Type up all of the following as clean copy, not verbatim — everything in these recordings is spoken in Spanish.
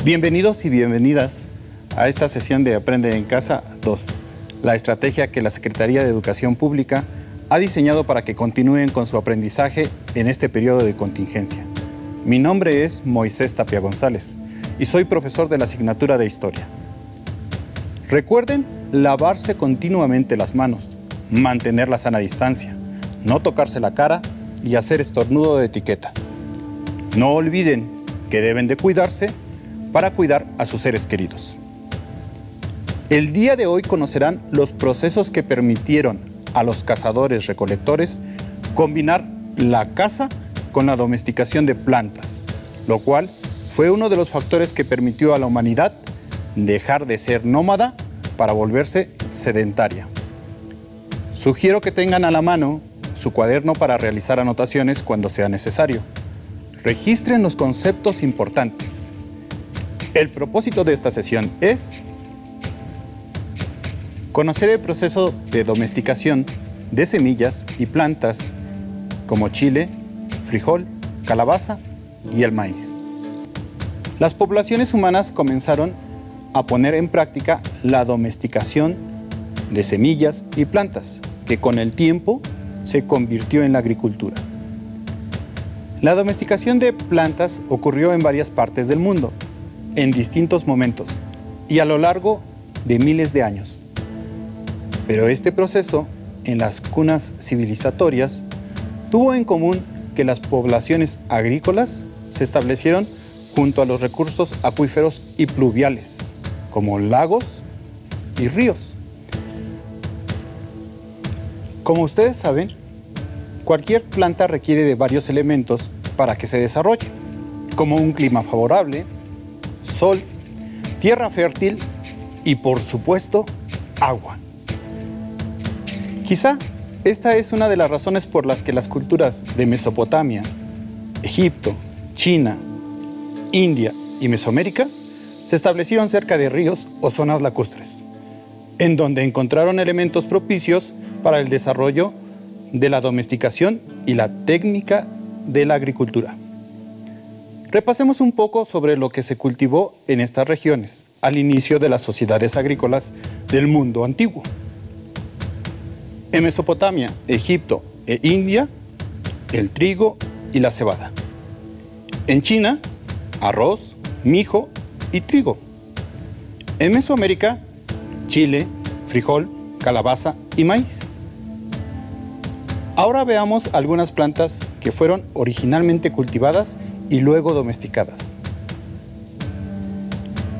Bienvenidos y bienvenidas a esta sesión de Aprende en Casa 2, la estrategia que la Secretaría de Educación Pública ha diseñado para que continúen con su aprendizaje en este periodo de contingencia. Mi nombre es Moisés Tapia González y soy profesor de la asignatura de Historia. Recuerden lavarse continuamente las manos, mantener la sana distancia, no tocarse la cara y hacer estornudo de etiqueta. No olviden que deben de cuidarse para cuidar a sus seres queridos. El día de hoy conocerán los procesos que permitieron a los cazadores-recolectores combinar la caza con la domesticación de plantas, lo cual fue uno de los factores que permitió a la humanidad dejar de ser nómada para volverse sedentaria. Sugiero que tengan a la mano su cuaderno para realizar anotaciones cuando sea necesario. Registren los conceptos importantes. El propósito de esta sesión es conocer el proceso de domesticación de semillas y plantas como chile, frijol, calabaza y el maíz. Las poblaciones humanas comenzaron a poner en práctica la domesticación de semillas y plantas, que con el tiempo se convirtió en la agricultura. La domesticación de plantas ocurrió en varias partes del mundo, en distintos momentos y a lo largo de miles de años. Pero este proceso, en las cunas civilizatorias, tuvo en común que las poblaciones agrícolas se establecieron junto a los recursos acuíferos y pluviales, como lagos y ríos. Como ustedes saben, cualquier planta requiere de varios elementos para que se desarrolle, como un clima favorable, sol, tierra fértil y, por supuesto, agua. Quizá esta es una de las razones por las que las culturas de Mesopotamia, Egipto, China, India y Mesoamérica se establecieron cerca de ríos o zonas lacustres, en donde encontraron elementos propicios para el desarrollo de la domesticación y la técnica de la agricultura. Repasemos un poco sobre lo que se cultivó en estas regiones al inicio de las sociedades agrícolas del mundo antiguo. En Mesopotamia, Egipto e India, el trigo y la cebada. En China, arroz, mijo y trigo. En Mesoamérica, chile, frijol, calabaza y maíz. Ahora veamos algunas plantas que fueron originalmente cultivadas y luego domesticadas.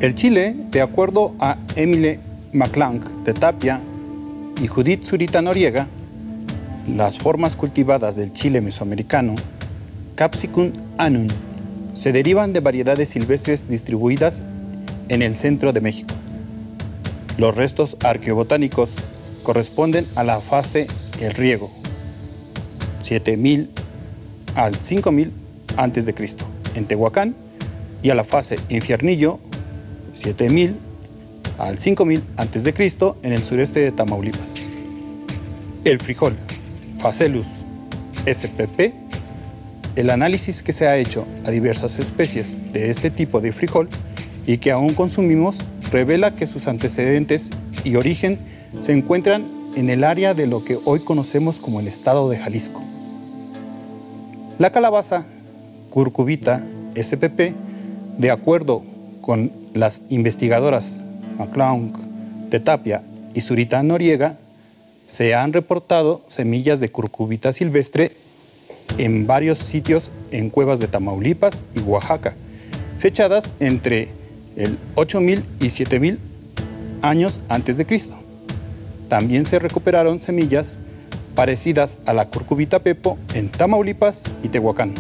El chile, de acuerdo a Emile McClung de Tapia y Judith Zurita Noriega, las formas cultivadas del chile mesoamericano, Capsicum annum, se derivan de variedades silvestres distribuidas en el centro de México. Los restos arqueobotánicos corresponden a la fase El Riego, 7000 al 5000 a.C. en Tehuacán, y a la fase Infiernillo, 7000 al 5000 a.C. en el sureste de Tamaulipas. El frijol, Phaceolus spp. El análisis que se ha hecho a diversas especies de este tipo de frijol y que aún consumimos revela que sus antecedentes y origen se encuentran en el área de lo que hoy conocemos como el estado de Jalisco. La calabaza, Curcubita spp., de acuerdo con las investigadoras McClung de Tapia y Zurita Noriega, se han reportado semillas de curcubita silvestre en varios sitios en cuevas de Tamaulipas y Oaxaca, fechadas entre el 8000 y 7000 años antes de Cristo. También se recuperaron semillas parecidas a la curcubita pepo en Tamaulipas y Tehuacán,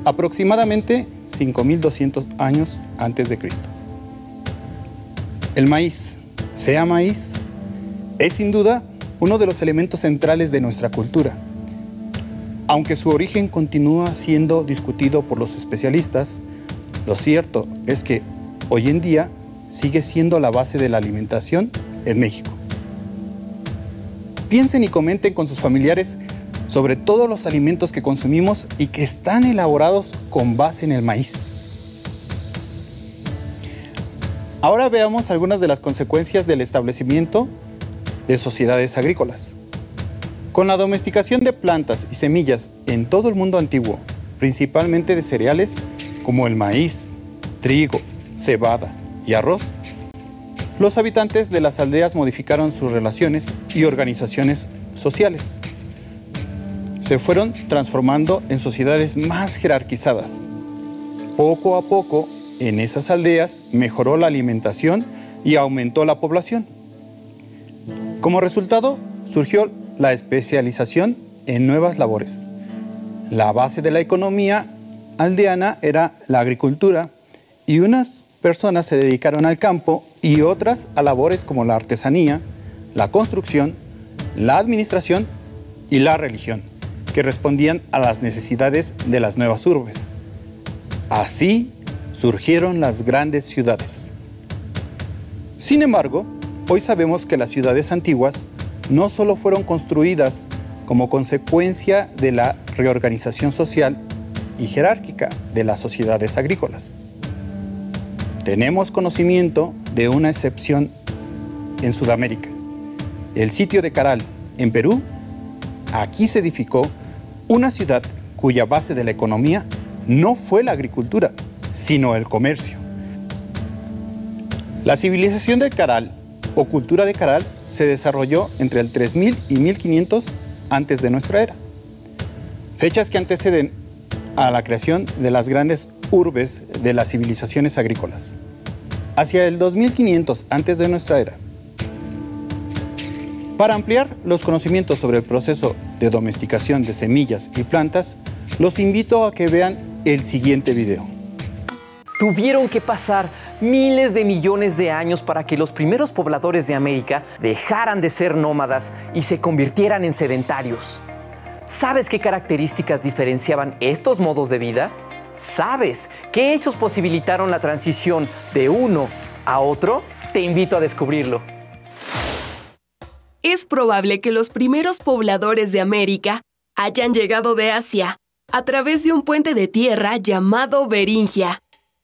aproximadamente 5200 años antes de Cristo. El maíz, sea maíz, es sin duda uno de los elementos centrales de nuestra cultura. Aunque su origen continúa siendo discutido por los especialistas, lo cierto es que hoy en día sigue siendo la base de la alimentación en México. Piensen y comenten con sus familiares sobre todos los alimentos que consumimos y que están elaborados con base en el maíz. Ahora veamos algunas de las consecuencias del establecimiento de sociedades agrícolas. Con la domesticación de plantas y semillas en todo el mundo antiguo, principalmente de cereales como el maíz, trigo, cebada y arroz, los habitantes de las aldeas modificaron sus relaciones y organizaciones sociales. Se fueron transformando en sociedades más jerarquizadas. Poco a poco, en esas aldeas mejoró la alimentación y aumentó la población. Como resultado, surgió la especialización en nuevas labores. La base de la economía aldeana era la agricultura y unas personas se dedicaron al campo y otras a labores como la artesanía, la construcción, la administración y la religión, que respondían a las necesidades de las nuevas urbes. Así surgieron las grandes ciudades. Sin embargo, hoy sabemos que las ciudades antiguas no solo fueron construidas como consecuencia de la reorganización social y jerárquica de las sociedades agrícolas. Tenemos conocimiento de una excepción en Sudamérica, el sitio de Caral, en Perú. Aquí se edificó una ciudad cuya base de la economía no fue la agricultura, sino el comercio. La civilización de Caral, o cultura de Caral, se desarrolló entre el 3000 y 1500 antes de nuestra era, fechas que anteceden a la creación de las grandes urbes de las civilizaciones agrícolas. Hacia el 2500 antes de nuestra era. Para ampliar los conocimientos sobre el proceso de domesticación de semillas y plantas, los invito a que vean el siguiente video. Tuvieron que pasar miles de millones de años para que los primeros pobladores de América dejaran de ser nómadas y se convirtieran en sedentarios. ¿Sabes qué características diferenciaban estos modos de vida? ¿Sabes qué hechos posibilitaron la transición de uno a otro? Te invito a descubrirlo. Es probable que los primeros pobladores de América hayan llegado de Asia a través de un puente de tierra llamado Beringia,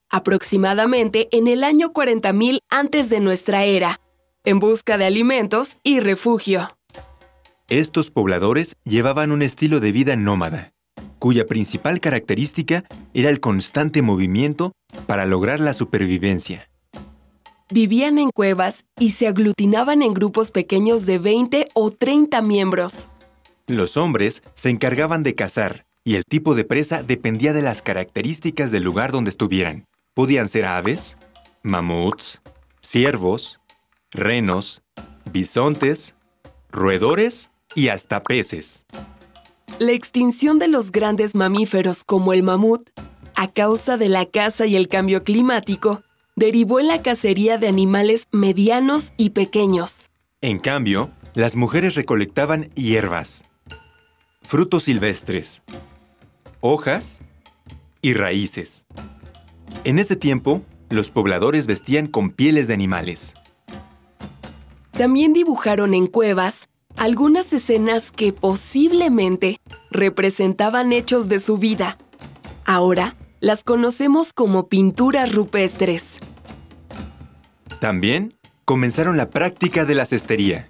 aproximadamente en el año 40.000 antes de nuestra era, en busca de alimentos y refugio. Estos pobladores llevaban un estilo de vida nómada, cuya principal característica era el constante movimiento para lograr la supervivencia. Vivían en cuevas y se aglutinaban en grupos pequeños de 20 o 30 miembros. Los hombres se encargaban de cazar, y el tipo de presa dependía de las características del lugar donde estuvieran. Podían ser aves, mamuts, ciervos, renos, bisontes, roedores y hasta peces. La extinción de los grandes mamíferos como el mamut, a causa de la caza y el cambio climático, derivó en la cacería de animales medianos y pequeños. En cambio, las mujeres recolectaban hierbas, frutos silvestres, hojas y raíces. En ese tiempo, los pobladores vestían con pieles de animales. También dibujaron en cuevas algunas escenas que posiblemente representaban hechos de su vida. Ahora las conocemos como pinturas rupestres. También comenzaron la práctica de la cestería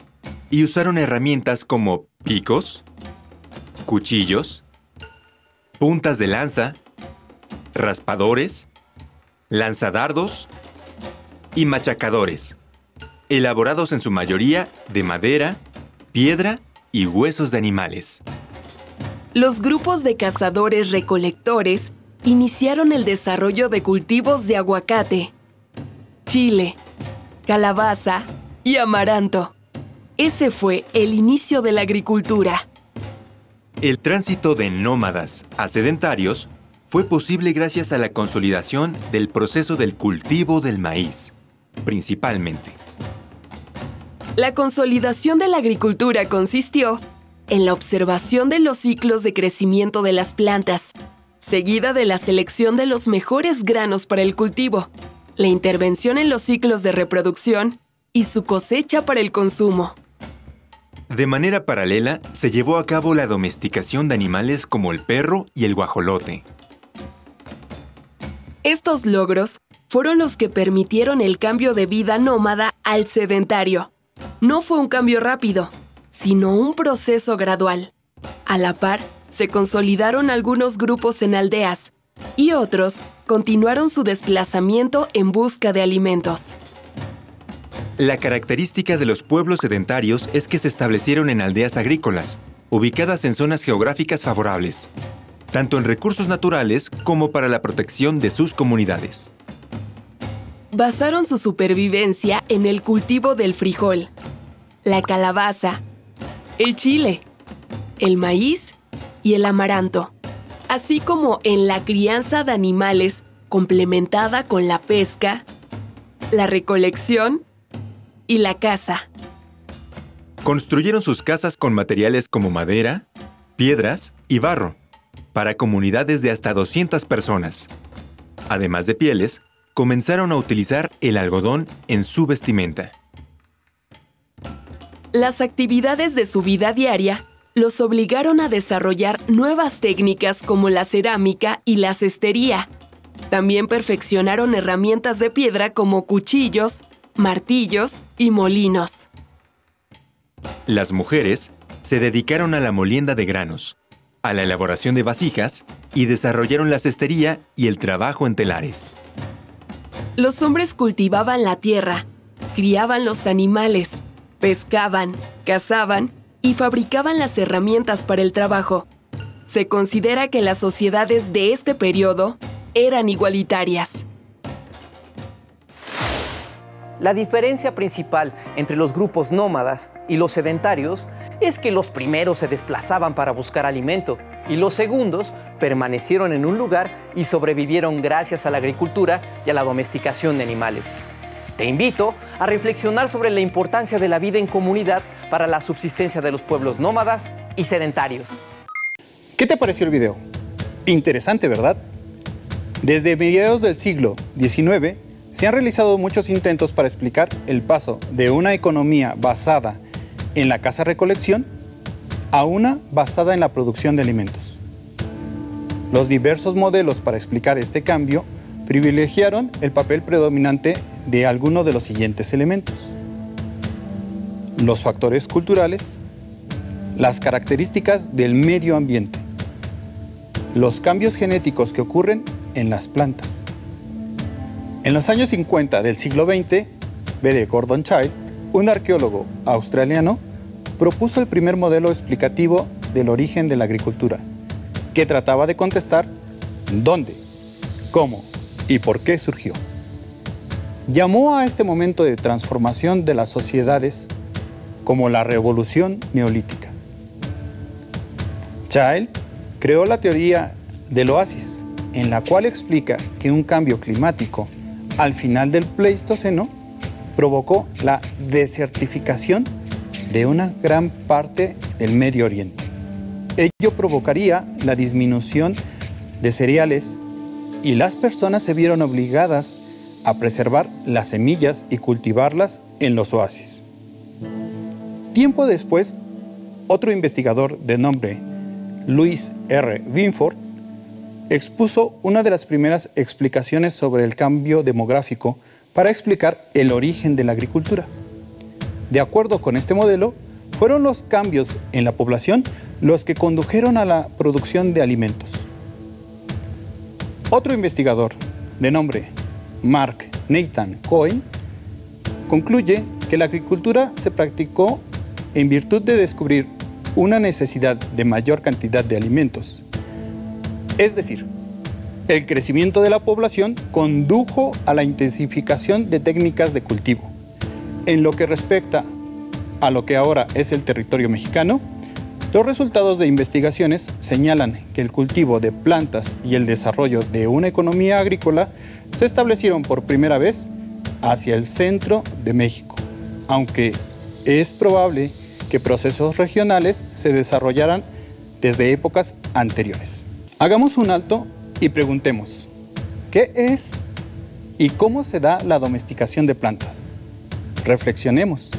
y usaron herramientas como picos, cuchillos, puntas de lanza, raspadores, lanzadardos y machacadores, elaborados en su mayoría de madera, piedra y huesos de animales. Los grupos de cazadores-recolectores iniciaron el desarrollo de cultivos de aguacate, chile, calabaza y amaranto. Ese fue el inicio de la agricultura. El tránsito de nómadas a sedentarios fue posible gracias a la consolidación del proceso del cultivo del maíz, principalmente. La consolidación de la agricultura consistió en la observación de los ciclos de crecimiento de las plantas, seguida de la selección de los mejores granos para el cultivo, la intervención en los ciclos de reproducción y su cosecha para el consumo. De manera paralela, se llevó a cabo la domesticación de animales como el perro y el guajolote. Estos logros fueron los que permitieron el cambio de vida nómada al sedentario. No fue un cambio rápido, sino un proceso gradual. A la par, se consolidaron algunos grupos en aldeas y otros continuaron su desplazamiento en busca de alimentos. La característica de los pueblos sedentarios es que se establecieron en aldeas agrícolas, ubicadas en zonas geográficas favorables, tanto en recursos naturales como para la protección de sus comunidades. Basaron su supervivencia en el cultivo del frijol, la calabaza, el chile, el maíz y el amaranto, así como en la crianza de animales complementada con la pesca, la recolección y la caza. Construyeron sus casas con materiales como madera, piedras y barro, para comunidades de hasta 200 personas. Además de pieles, comenzaron a utilizar el algodón en su vestimenta. Las actividades de su vida diaria los obligaron a desarrollar nuevas técnicas como la cerámica y la cestería. También perfeccionaron herramientas de piedra como cuchillos, martillos y molinos. Las mujeres se dedicaron a la molienda de granos, a la elaboración de vasijas y desarrollaron la cestería y el trabajo en telares. Los hombres cultivaban la tierra, criaban los animales, pescaban, cazaban y fabricaban las herramientas para el trabajo. Se considera que las sociedades de este periodo eran igualitarias. La diferencia principal entre los grupos nómadas y los sedentarios es que los primeros se desplazaban para buscar alimento y los segundos permanecieron en un lugar y sobrevivieron gracias a la agricultura y a la domesticación de animales. Te invito a reflexionar sobre la importancia de la vida en comunidad para la subsistencia de los pueblos nómadas y sedentarios. ¿Qué te pareció el video? Interesante, ¿verdad? Desde mediados del siglo XIX se han realizado muchos intentos para explicar el paso de una economía basada en la caza-recolección a una basada en la producción de alimentos. Los diversos modelos para explicar este cambio privilegiaron el papel predominante de alguno de los siguientes elementos: los factores culturales, las características del medio ambiente, los cambios genéticos que ocurren en las plantas. En los años 50 del siglo XX, B. Gordon Childe, un arqueólogo australiano, propuso el primer modelo explicativo del origen de la agricultura, que trataba de contestar dónde, cómo y por qué surgió. Llamó a este momento de transformación de las sociedades como la Revolución Neolítica. Childe creó la teoría del oasis, en la cual explica que un cambio climático al final del Pleistoceno provocó la desertificación de una gran parte del Medio Oriente. Ello provocaría la disminución de cereales y las personas se vieron obligadas a preservar las semillas y cultivarlas en los oasis. Tiempo después, otro investigador de nombre Louis R. Binford expuso una de las primeras explicaciones sobre el cambio demográfico para explicar el origen de la agricultura. De acuerdo con este modelo, fueron los cambios en la población los que condujeron a la producción de alimentos. Otro investigador, de nombre Mark Nathan Cohen, concluye que la agricultura se practicó en virtud de descubrir una necesidad de mayor cantidad de alimentos. Es decir, el crecimiento de la población condujo a la intensificación de técnicas de cultivo. En lo que respecta a lo que ahora es el territorio mexicano, los resultados de investigaciones señalan que el cultivo de plantas y el desarrollo de una economía agrícola se establecieron por primera vez hacia el centro de México, aunque es probable que procesos regionales se desarrollaran desde épocas anteriores. Hagamos un alto y preguntemos, ¿qué es y cómo se da la domesticación de plantas? Reflexionemos.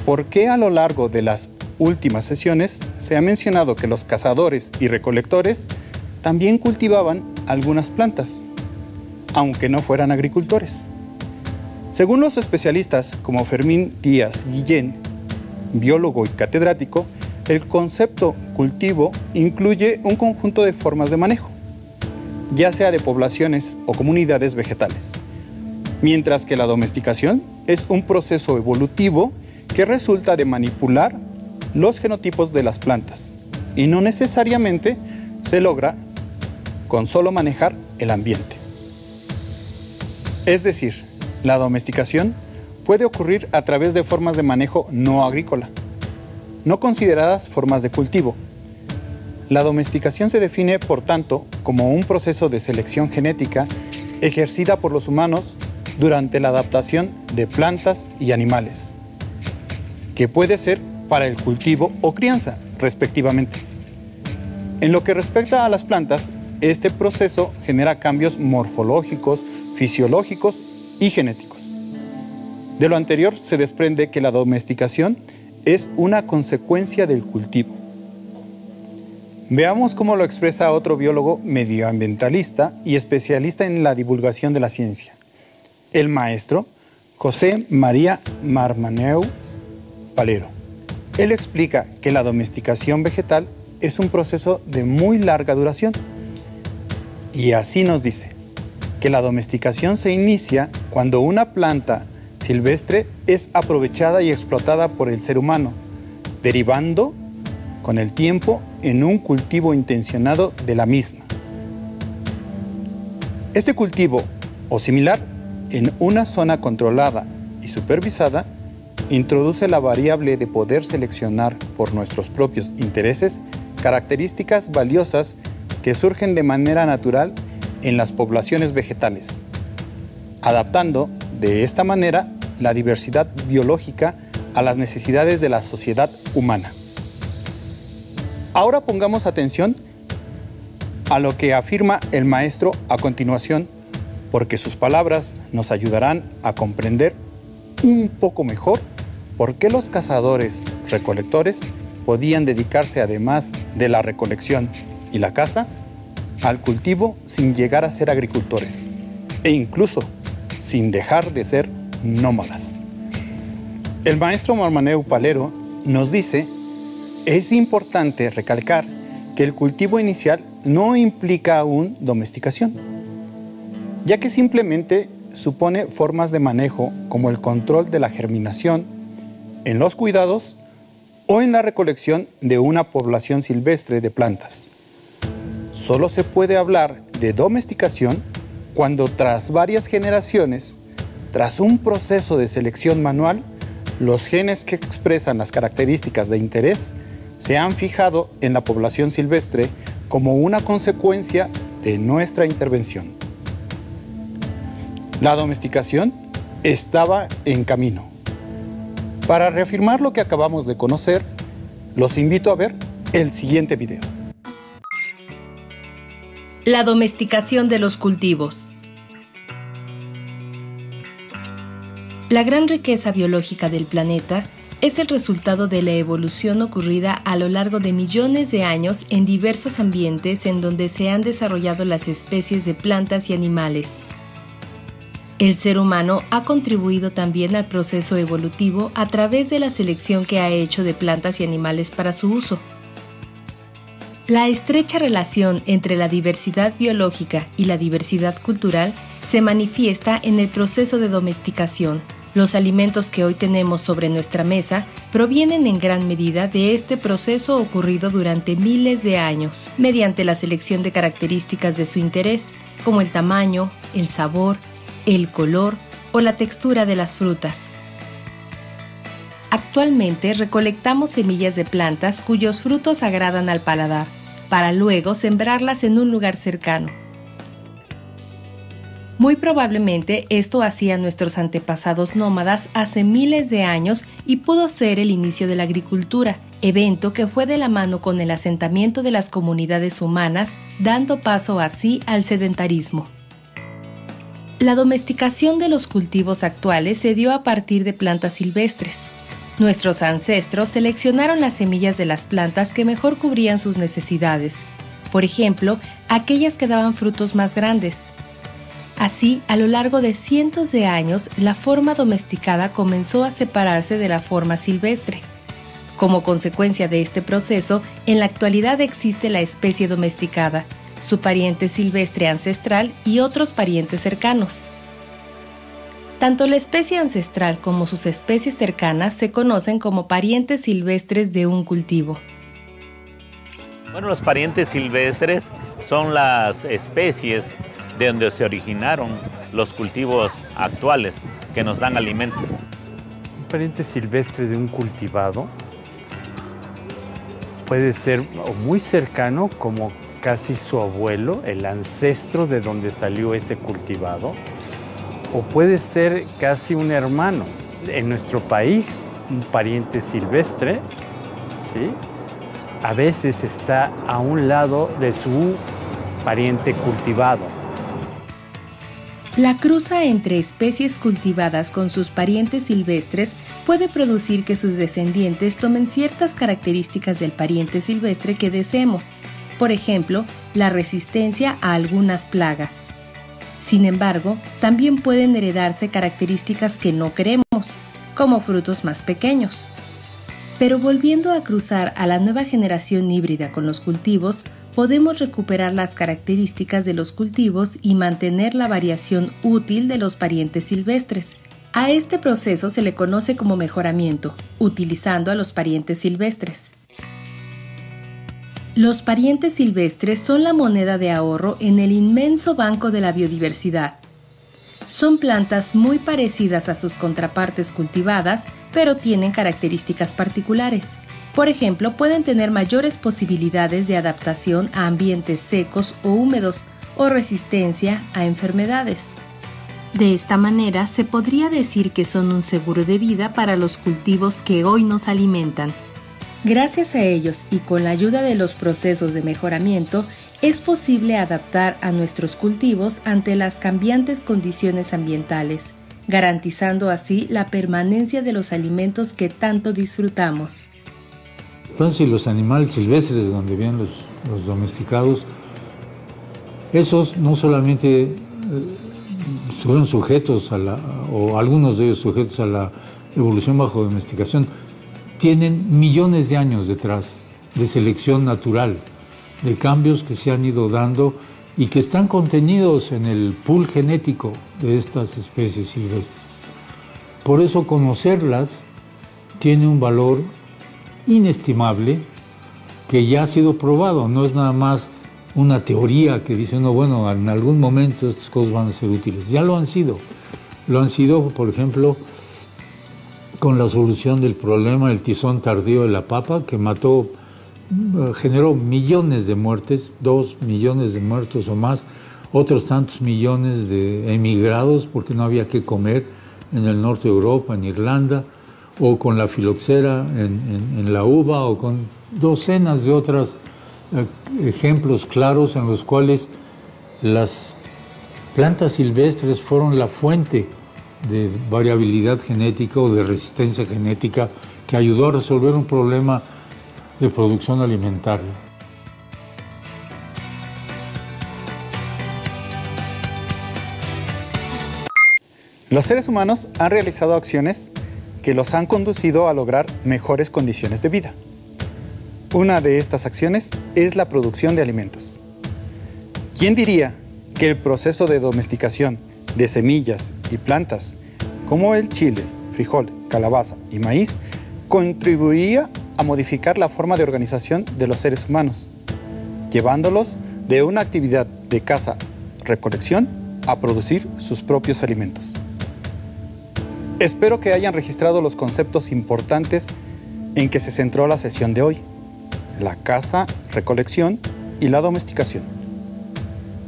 ¿Por qué a lo largo de las últimas sesiones se ha mencionado que los cazadores y recolectores también cultivaban algunas plantas? aunque no fueran agricultores. Según los especialistas como Fermín Díaz Guillén, biólogo y catedrático, el concepto cultivo incluye un conjunto de formas de manejo, ya sea de poblaciones o comunidades vegetales, mientras que la domesticación es un proceso evolutivo que resulta de manipular los genotipos de las plantas y no necesariamente se logra con solo manejar el ambiente. Es decir, la domesticación puede ocurrir a través de formas de manejo no agrícola, no consideradas formas de cultivo. La domesticación se define, por tanto, como un proceso de selección genética ejercida por los humanos durante la adaptación de plantas y animales, que puede ser para el cultivo o crianza, respectivamente. En lo que respecta a las plantas, este proceso genera cambios morfológicos, fisiológicos y genéticos. De lo anterior se desprende que la domesticación es una consecuencia del cultivo. Veamos cómo lo expresa otro biólogo medioambientalista y especialista en la divulgación de la ciencia, el maestro José María Marmaneu Palero. Él explica que la domesticación vegetal es un proceso de muy larga duración. Y así nos dice que la domesticación se inicia cuando una planta silvestre es aprovechada y explotada por el ser humano, derivando con el tiempo en un cultivo intencionado de la misma. Este cultivo o similar en una zona controlada y supervisada introduce la variable de poder seleccionar por nuestros propios intereses características valiosas que surgen de manera natural en las poblaciones vegetales, adaptando de esta manera la diversidad biológica a las necesidades de la sociedad humana. Ahora pongamos atención a lo que afirma el maestro a continuación, porque sus palabras nos ayudarán a comprender un poco mejor por qué los cazadores-recolectores podían dedicarse, además de la recolección y la caza, al cultivo sin llegar a ser agricultores e incluso sin dejar de ser nómadas. El maestro Marmaneu Palero nos dice: es importante recalcar que el cultivo inicial no implica aún domesticación, ya que simplemente supone formas de manejo como el control de la germinación en los cuidados o en la recolección de una población silvestre de plantas. Solo se puede hablar de domesticación cuando tras varias generaciones, tras un proceso de selección manual, los genes que expresan las características de interés se han fijado en la población silvestre como una consecuencia de nuestra intervención. La domesticación estaba en camino. Para reafirmar lo que acabamos de conocer, los invito a ver el siguiente video. La domesticación de los cultivos. La gran riqueza biológica del planeta es el resultado de la evolución ocurrida a lo largo de millones de años en diversos ambientes en donde se han desarrollado las especies de plantas y animales. El ser humano ha contribuido también al proceso evolutivo a través de la selección que ha hecho de plantas y animales para su uso. La estrecha relación entre la diversidad biológica y la diversidad cultural se manifiesta en el proceso de domesticación. Los alimentos que hoy tenemos sobre nuestra mesa provienen en gran medida de este proceso ocurrido durante miles de años, mediante la selección de características de su interés, como el tamaño, el sabor, el color o la textura de las frutas. Actualmente recolectamos semillas de plantas cuyos frutos agradan al paladar, para luego sembrarlas en un lugar cercano. Muy probablemente esto hacían nuestros antepasados nómadas hace miles de años y pudo ser el inicio de la agricultura, evento que fue de la mano con el asentamiento de las comunidades humanas, dando paso así al sedentarismo. La domesticación de los cultivos actuales se dio a partir de plantas silvestres. Nuestros ancestros seleccionaron las semillas de las plantas que mejor cubrían sus necesidades, por ejemplo, aquellas que daban frutos más grandes. Así, a lo largo de cientos de años, la forma domesticada comenzó a separarse de la forma silvestre. Como consecuencia de este proceso, en la actualidad existe la especie domesticada, su pariente silvestre ancestral y otros parientes cercanos. Tanto la especie ancestral como sus especies cercanas se conocen como parientes silvestres de un cultivo. Bueno, los parientes silvestres son las especies de donde se originaron los cultivos actuales que nos dan alimento. Un pariente silvestre de un cultivado puede ser muy cercano, como casi su abuelo, el ancestro de donde salió ese cultivado, o puede ser casi un hermano. En nuestro país, un pariente silvestre, ¿sí?, a veces está a un lado de su pariente cultivado. La cruza entre especies cultivadas con sus parientes silvestres puede producir que sus descendientes tomen ciertas características del pariente silvestre que deseemos, por ejemplo, la resistencia a algunas plagas. Sin embargo, también pueden heredarse características que no queremos, como frutos más pequeños. Pero volviendo a cruzar a la nueva generación híbrida con los cultivos, podemos recuperar las características de los cultivos y mantener la variación útil de los parientes silvestres. A este proceso se le conoce como mejoramiento, utilizando a los parientes silvestres. Los parientes silvestres son la moneda de ahorro en el inmenso banco de la biodiversidad. Son plantas muy parecidas a sus contrapartes cultivadas, pero tienen características particulares. Por ejemplo, pueden tener mayores posibilidades de adaptación a ambientes secos o húmedos o resistencia a enfermedades. De esta manera, se podría decir que son un seguro de vida para los cultivos que hoy nos alimentan. Gracias a ellos y con la ayuda de los procesos de mejoramiento, es posible adaptar a nuestros cultivos ante las cambiantes condiciones ambientales, garantizando así la permanencia de los alimentos que tanto disfrutamos. Entonces, los animales silvestres de donde vienen los domesticados, esos no solamente fueron sujetos o algunos de ellos sujetos a la evolución bajo domesticación, tienen millones de años detrás de selección natural, de cambios que se han ido dando y que están contenidos en el pool genético de estas especies silvestres. Por eso conocerlas tiene un valor inestimable que ya ha sido probado, no es nada más una teoría que dice uno, bueno, en algún momento estas cosas van a ser útiles. Ya lo han sido, por ejemplo, con la solución del problema del tizón tardío de la papa, que generó millones de muertes, 2 millones de muertos o más, otros tantos millones de emigrados porque no había qué comer en el norte de Europa, en Irlanda, o con la filoxera en la uva, o con docenas de otros ejemplos claros en los cuales las plantas silvestres fueron la fuente de variabilidad genética o de resistencia genética que ayudó a resolver un problema de producción alimentaria. Los seres humanos han realizado acciones que los han conducido a lograr mejores condiciones de vida. Una de estas acciones es la producción de alimentos. ¿Quién diría que el proceso de domesticación de semillas y plantas como el chile, frijol, calabaza y maíz contribuiría a modificar la forma de organización de los seres humanos, llevándolos de una actividad de caza-recolección a producir sus propios alimentos? Espero que hayan registrado los conceptos importantes en que se centró la sesión de hoy: la caza, recolección y la domesticación.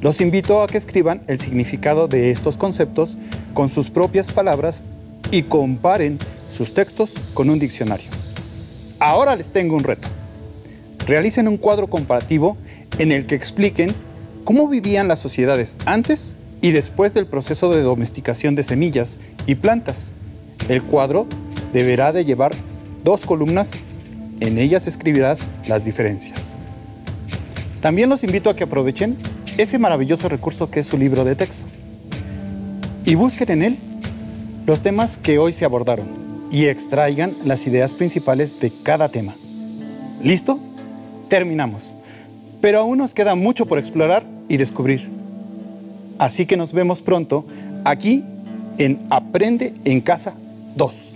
Los invito a que escriban el significado de estos conceptos con sus propias palabras y comparen sus textos con un diccionario. Ahora les tengo un reto. Realicen un cuadro comparativo en el que expliquen cómo vivían las sociedades antes y después del proceso de domesticación de semillas y plantas. El cuadro deberá de llevar 2 columnas, en ellas escribirás las diferencias. También los invito a que aprovechen ese maravilloso recurso que es su libro de texto. y busquen en él los temas que hoy se abordaron y extraigan las ideas principales de cada tema. ¿Listo? Terminamos. Pero aún nos queda mucho por explorar y descubrir. Así que nos vemos pronto aquí en Aprende en Casa 2.